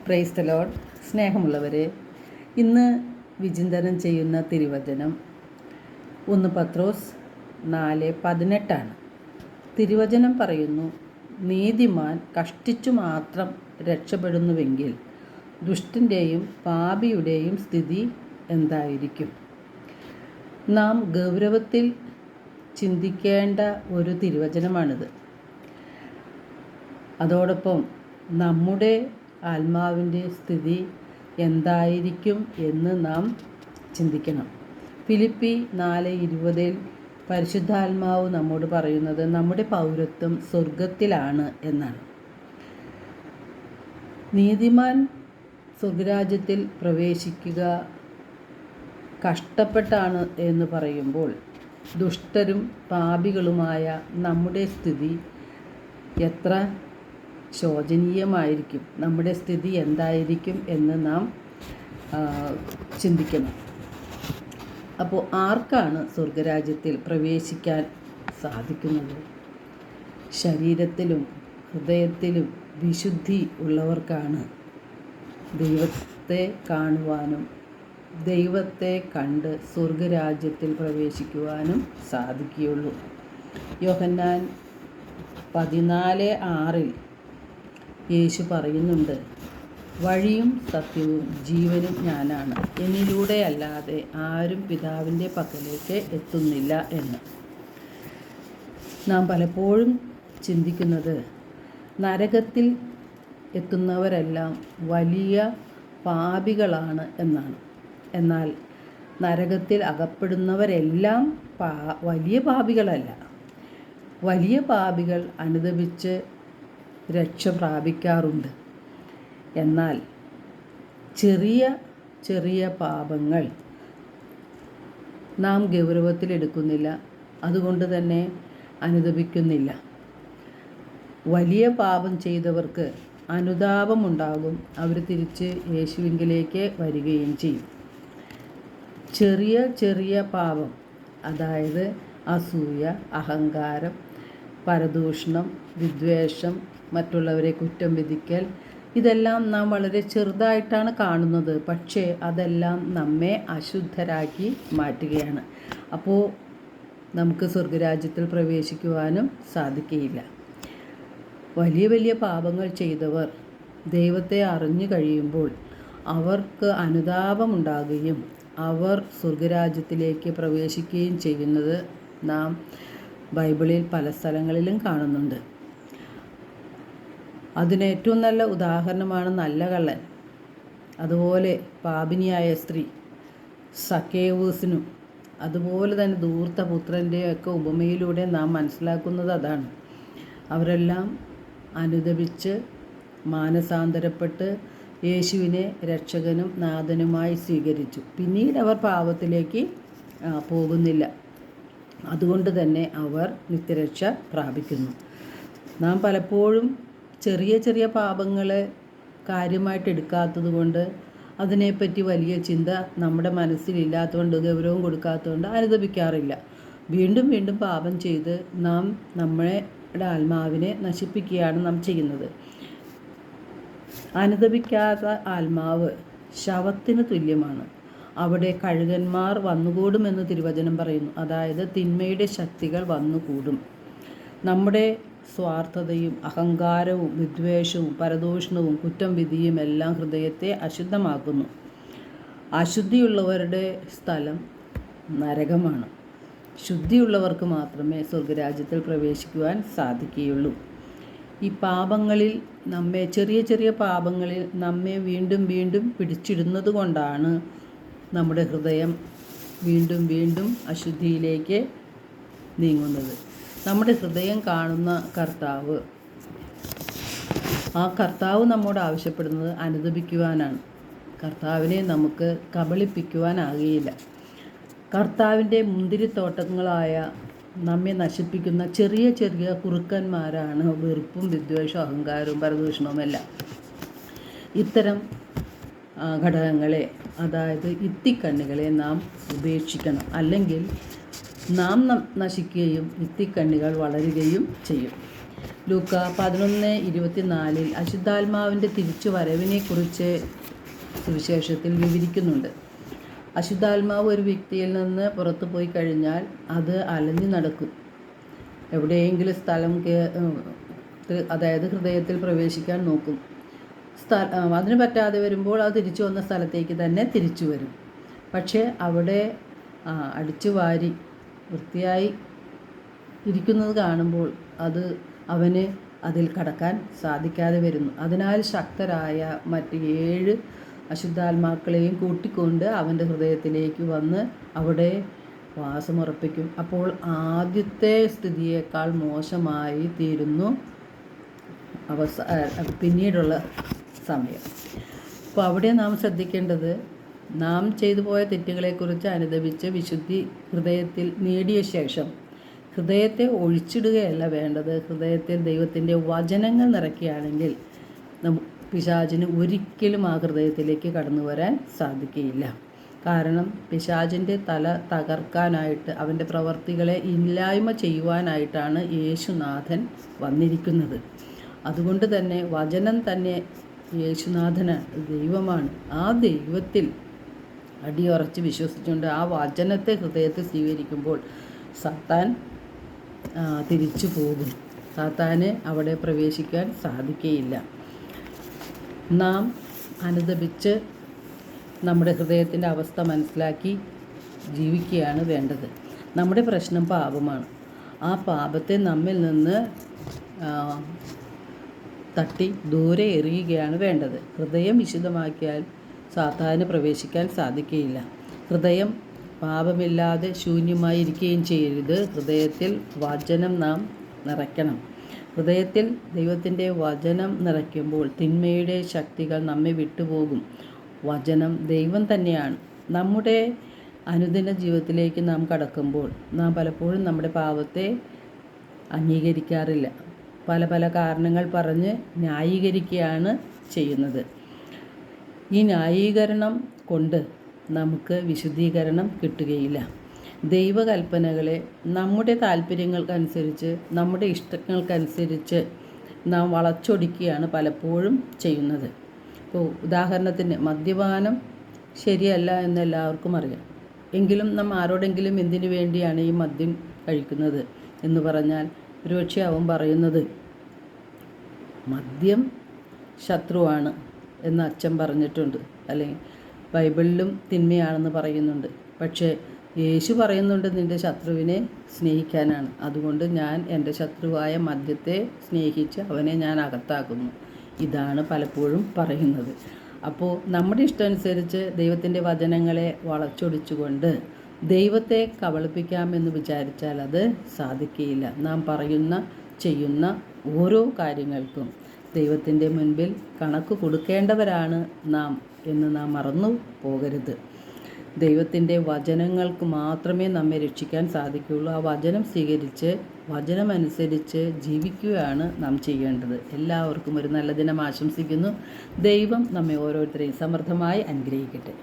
Praise the Lord. സ്നേഹമുള്ളവരെ, ഇന്ന് വിചിന്തനം ചെയ്യുന്ന തിരുവചനം 1 പത്രോസ് 4:18 തിരുവചനം പറയുന്നു, നീതിമാൻ കഷ്ടിച്ചു മാത്രം രക്ഷപ്പെടുന്നുവെങ്കിൽ ദുഷ്ടൻ്റെയും പാപിയുടെയും സ്ഥിതി എന്തായിരിക്കും? നാം ഗൗരവത്തിൽ ചിന്തിക്കേണ്ട ഒരു തിരുവചനമാണിത്. അതോടൊപ്പം നമ്മുടെ ആത്മാവിൻ്റെ സ്ഥിതി എന്തായിരിക്കും എന്ന് നാം ചിന്തിക്കണം. ഫിലിപ്പി 4:20 പരിശുദ്ധാത്മാവ് നമ്മോട് പറയുന്നത് നമ്മുടെ പൗരത്വം സ്വർഗത്തിലാണ് എന്നാണ്. നീതിമാൻ സ്വർഗരാജ്യത്തിൽ പ്രവേശിക്കുക കഷ്ടപ്പെട്ടാണ് എന്ന് പറയുമ്പോൾ, ദുഷ്ടരും പാപികളുമായ നമ്മുടെ സ്ഥിതി എത്ര ശോചനീയമായിരിക്കും, നമ്മുടെ സ്ഥിതി എന്തായിരിക്കും എന്ന് നാം ചിന്തിക്കണം. അപ്പോൾ ആർക്കാണ് സ്വർഗരാജ്യത്തിൽ പ്രവേശിക്കാൻ സാധിക്കുന്നത്? ശരീരത്തിലും ഹൃദയത്തിലും വിശുദ്ധി ഉള്ളവർക്കാണ് ദൈവത്തെ കാണുവാനും ദൈവത്തെ കണ്ട് സ്വർഗരാജ്യത്തിൽ പ്രവേശിക്കുവാനും സാധിക്കുകയുള്ളൂ. യോഹന്നാൻ 14:6 യേശു പറയുന്നുണ്ട്, വഴിയും സത്യവും ജീവനും ഞാനാണ്, എന്നിലൂടെ അല്ലാതെ ആരും പിതാവിൻ്റെ പക്കലേക്ക് എത്തുന്നില്ല എന്ന്. നാം പലപ്പോഴും ചിന്തിക്കുന്നത് നരകത്തിൽ എത്തുന്നവരെല്ലാം വലിയ പാപികളാണ് എന്നാണ്. എന്നാൽ നരകത്തിൽ അകപ്പെടുന്നവരെല്ലാം വലിയ പാപികളല്ല. വലിയ പാപികൾ അനുതപിച്ച് രക്ഷ പ്രാപിക്കാറുണ്ട്. എന്നാൽ ചെറിയ ചെറിയ പാപങ്ങൾ നാം ഗൗരവത്തിലെടുക്കുന്നില്ല, അതുകൊണ്ട് തന്നെ അനുതപിക്കുന്നില്ല. വലിയ പാപം ചെയ്തവർക്ക് അനുതാപമുണ്ടാകും, അവർ തിരിച്ച് യേശുവിങ്കിലേക്ക് വരികയും ചെയ്യും. ചെറിയ ചെറിയ പാപം, അതായത് അസൂയ, അഹങ്കാരം, പരദൂഷണം, വിദ്വേഷം, മറ്റുള്ളവരെ കുറ്റം വിധിക്കൽ, ഇതെല്ലാം നാം വളരെ ചെറുതായിട്ടാണ് കാണുന്നത്. പക്ഷേ അതെല്ലാം നമ്മെ അശുദ്ധരാക്കി മാറ്റുകയാണ്. അപ്പോൾ നമുക്ക് സ്വർഗരാജ്യത്തിൽ പ്രവേശിക്കുവാനും സാധിക്കുകയില്ല. വലിയ വലിയ പാപങ്ങൾ ചെയ്തവർ ദൈവത്തെ അറിഞ്ഞു കഴിയുമ്പോൾ അവർക്ക് അനുതാപമുണ്ടാകുകയും അവർ സ്വർഗരാജ്യത്തിലേക്ക് പ്രവേശിക്കുകയും ചെയ്യുന്നത് നാം ബൈബിളിൽ പല സ്ഥലങ്ങളിലും കാണുന്നുണ്ട്. അതിന് ഏറ്റവും നല്ല ഉദാഹരണമാണ് നല്ല കള്ളൻ. അതുപോലെ പാപിനിയായ സ്ത്രീ സക്കേവൂസിനും, അതുപോലെ തന്നെ ധൂർത്തപുത്രൻ്റെയൊക്കെ ഉപമയിലൂടെ നാം മനസ്സിലാക്കുന്നത് അതാണ്. അവരെല്ലാം അനുതപിച്ച് മാനസാന്തരപ്പെട്ട് യേശുവിനെ രക്ഷകനും നാഥനുമായി സ്വീകരിച്ചു. പിന്നീട് അവർ പാപത്തിലേക്ക് പോകുന്നില്ല. അതുകൊണ്ട് തന്നെ അവർ നിത്യരക്ഷ പ്രാപിക്കുന്നു. നാം പലപ്പോഴും ചെറിയ ചെറിയ പാപങ്ങളെ കാര്യമായിട്ട് എടുക്കാത്തത് കൊണ്ട്, അതിനെപ്പറ്റി വലിയ ചിന്ത നമ്മുടെ മനസ്സിലില്ലാത്തതുകൊണ്ട്, ഗൗരവം കൊടുക്കാത്തതുകൊണ്ട് അനുതപിക്കാറില്ല. വീണ്ടും വീണ്ടും പാപം ചെയ്ത് നാം നമ്മുടെ ആത്മാവിനെ നശിപ്പിക്കുകയാണ് നാം ചെയ്യുന്നത്. അനുതപിക്കാത്ത ആത്മാവ് ശവത്തിന് തുല്യമാണ്. അവിടെ കഴുകന്മാർ വന്നുകൂടുമെന്ന് തിരുവചനം പറയുന്നു. അതായത് തിന്മയുടെ ശക്തികൾ വന്നുകൂടും. നമ്മുടെ സ്വാർത്ഥതയും അഹങ്കാരവും വിദ്വേഷവും പരദൂഷണവും കുറ്റം വിധിയും എല്ലാം ഹൃദയത്തെ അശുദ്ധമാക്കുന്നു. അശുദ്ധിയുള്ളവരുടെ സ്ഥലം നരകമാണ്. ശുദ്ധിയുള്ളവർക്ക് മാത്രമേ സ്വർഗരാജ്യത്തിൽ പ്രവേശിക്കുവാൻ സാധിക്കുകയുള്ളൂ. ഈ പാപങ്ങളിൽ ചെറിയ ചെറിയ പാപങ്ങളിൽ നമ്മെ വീണ്ടും വീണ്ടും പിടിച്ചിടുന്നത് കൊണ്ടാണ് നമ്മുടെ ഹൃദയം വീണ്ടും വീണ്ടും അശുദ്ധിയിലേക്ക് നീങ്ങുന്നത്. നമ്മുടെ ഹൃദയം കാണുന്ന കർത്താവ്, ആ കർത്താവ് നമ്മോട് ആവശ്യപ്പെടുന്നത് അനുതപിക്കുവാനാണ്. കർത്താവിനെ നമുക്ക് കബളിപ്പിക്കുവാനാകുകയില്ല. കർത്താവിൻ്റെ മുന്തിരിത്തോട്ടങ്ങളായ നമ്മെ നശിപ്പിക്കുന്ന ചെറിയ ചെറിയ കുറുക്കന്മാരാണ് വെറുപ്പും വിദ്വേഷവും അഹങ്കാരവും പരദൂഷണവും എല്ലാം. ഇത്തരം ഘടകങ്ങളെ, അതായത് ഇത്തിക്കണ്ണികളെ നാം ഉപേക്ഷിക്കണം. അല്ലെങ്കിൽ നാം നശിക്കുകയും ഇത്തിക്കണ്ണികൾ വളരുകയും ചെയ്യും. ലൂക്ക 11:24 അശുദ്ധാത്മാവിൻ്റെ തിരിച്ചു വരവിനെക്കുറിച്ച് സുവിശേഷത്തിൽ വിവരിക്കുന്നുണ്ട്. അശുദ്ധാത്മാവ് ഒരു വ്യക്തിയിൽ നിന്ന് പുറത്തു പോയി കഴിഞ്ഞാൽ അത് അലഞ്ഞു നടക്കും. എവിടെയെങ്കിലും അതായത് ഹൃദയത്തിൽ പ്രവേശിക്കാൻ നോക്കും. അതിന് പറ്റാതെ വരുമ്പോൾ അത് തിരിച്ചു വന്ന സ്ഥലത്തേക്ക് തന്നെ തിരിച്ചു വരും. പക്ഷേ അവിടെ അടിച്ചു വാരി വൃത്തിയായി ഇരിക്കുന്നത് കാണുമ്പോൾ അവന് അതിൽ കടക്കാൻ സാധിക്കാതെ വരുന്നു. അതിനാൽ ശക്തരായ മറ്റ് 7 അശുദ്ധാത്മാക്കളെയും കൂട്ടിക്കൊണ്ട് അവൻ്റെ ഹൃദയത്തിലേക്ക് വന്ന് അവിടെ വാസമുറപ്പിക്കും. അപ്പോൾ ആദ്യത്തെ സ്ഥിതിയേക്കാൾ മോശമായി തീരുന്നു പിന്നീടുള്ള സമയം. അപ്പോൾ അവിടെ നാം ശ്രദ്ധിക്കേണ്ടത്, നാം ചെയ്തു പോയ തെറ്റുകളെക്കുറിച്ച് അനുദപിച്ച് വിശുദ്ധി ഹൃദയത്തിൽ നേടിയ ശേഷം ഹൃദയത്തെ ഒഴിച്ചിടുകയല്ല വേണ്ടത്. ഹൃദയത്തിൽ ദൈവത്തിൻ്റെ വചനങ്ങൾ നിറയ്ക്കുകയാണെങ്കിൽ പിശാചിന് ഒരിക്കലും ആ ഹൃദയത്തിലേക്ക് കടന്നു വരാൻ സാധിക്കുകയില്ല. കാരണം പിശാചിൻ്റെ തല തകർക്കാനായിട്ട്, അവൻ്റെ പ്രവർത്തികളെ ഇല്ലായ്മ ചെയ്യുവാനായിട്ടാണ് യേശുനാഥൻ വന്നിരിക്കുന്നത്. അതുകൊണ്ട് തന്നെ വചനം തന്നെ യേശുനാഥന് ദൈവമാണ്. ആ ദൈവത്തിൽ അടിയുറച്ച് വിശ്വസിച്ചുകൊണ്ട് ആ വചനത്തെ ഹൃദയത്തിൽ സ്വീകരിക്കുമ്പോൾ സാത്താൻ തിരിച്ചു പോകും. സാത്താന് അവിടെ പ്രവേശിക്കാൻ സാധിക്കുകയില്ല. നാം അനുദപിച്ച് നമ്മുടെ ഹൃദയത്തിൻ്റെ അവസ്ഥ മനസ്സിലാക്കി ജീവിക്കുകയാണ് വേണ്ടത്. നമ്മുടെ പ്രശ്നം പാപമാണ്. ആ പാപത്തെ നമ്മിൽ നിന്ന് തട്ടി ദൂരെ എറിയുകയാണ് വേണ്ടത്. ഹൃദയം വിശുദ്ധമാക്കിയാൽ സാത്താന് പ്രവേശിക്കാൻ സാധിക്കുകയില്ല. ഹൃദയം പാപമില്ലാതെ ശൂന്യമായിരിക്കുകയും ചെയ്യരുത്. ഹൃദയത്തിൽ വചനം നാം നിറയ്ക്കണം. ഹൃദയത്തിൽ ദൈവത്തിൻ്റെ വചനം നിറയ്ക്കുമ്പോൾ തിന്മയുടെ ശക്തികൾ നമ്മെ വിട്ടുപോകും. വചനം ദൈവം തന്നെയാണ്. നമ്മുടെ അനുദിന ജീവിതത്തിലേക്ക് നാം കടക്കുമ്പോൾ നാം പലപ്പോഴും നമ്മുടെ പാപത്തെ അംഗീകരിക്കാറില്ല. പല കാരണങ്ങൾ പറഞ്ഞ് ന്യായീകരിക്കുകയാണ് ചെയ്യുന്നത്. ഈ ന്യായീകരണം കൊണ്ട് നമുക്ക് വിശുദ്ധീകരണം കിട്ടുകയില്ല. ദൈവകൽപ്പനകളെ നമ്മുടെ താല്പര്യങ്ങൾക്കനുസരിച്ച്, നമ്മുടെ ഇഷ്ടങ്ങൾക്കനുസരിച്ച് നാം വളച്ചൊടിക്കുകയാണ് പലപ്പോഴും ചെയ്യുന്നത്. ഇപ്പോൾ ഉദാഹരണത്തിന് മദ്യപാനം ശരിയല്ല എന്ന് എല്ലാവർക്കും അറിയാം. എങ്കിലും നാം ആരോടെങ്കിലും എന്തിനു വേണ്ടിയാണ് ഈ മദ്യം കഴിക്കുന്നത് എന്ന് പറഞ്ഞാൽ ഒരുപക്ഷെ അവൻ പറയുന്നത് മദ്യം ശത്രുവാണ് എന്ന് അച്ഛൻ പറഞ്ഞിട്ടുണ്ട്, അല്ലെങ്കിൽ ബൈബിളിലും തിന്മയാണെന്ന് പറയുന്നുണ്ട്. പക്ഷേ യേശു പറയുന്നുണ്ട് നിൻ്റെ ശത്രുവിനെ സ്നേഹിക്കാനാണ്. അതുകൊണ്ട് ഞാൻ എൻ്റെ ശത്രുവായ മദ്യത്തെ സ്നേഹിച്ച് അവനെ ഞാൻ അകത്താക്കുന്നു. ഇതാണ് പലപ്പോഴും പറയുന്നത്. അപ്പോൾ നമ്മുടെ ഇഷ്ടമനുസരിച്ച് ദൈവത്തിൻ്റെ വചനങ്ങളെ വളച്ചൊടിച്ചുകൊണ്ട് ദൈവത്തെ കബളിപ്പിക്കാമെന്ന് വിചാരിച്ചാൽ അത് സാധിക്കുകയില്ല. നാം പറയുന്ന ചെയ്യുന്ന ഓരോ കാര്യങ്ങൾക്കും ദൈവത്തിൻ്റെ മുൻപിൽ കണക്ക് കൊടുക്കേണ്ടവരാണ് നാം എന്ന് നാം മറന്നു പോകരുത്. ദൈവത്തിൻ്റെ വചനങ്ങൾക്ക് മാത്രമേ നമ്മെ രക്ഷിക്കാൻ സാധിക്കുകയുള്ളൂ. ആ വചനം സ്വീകരിച്ച് വചനമനുസരിച്ച് ജീവിക്കുകയാണ് നാം ചെയ്യേണ്ടത്. എല്ലാവർക്കും ഒരു നല്ല ദിനം ആശംസിക്കുന്നു. ദൈവം നമ്മെ ഓരോരുത്തരെയും സമൃദ്ധമായി അനുഗ്രഹിക്കട്ടെ.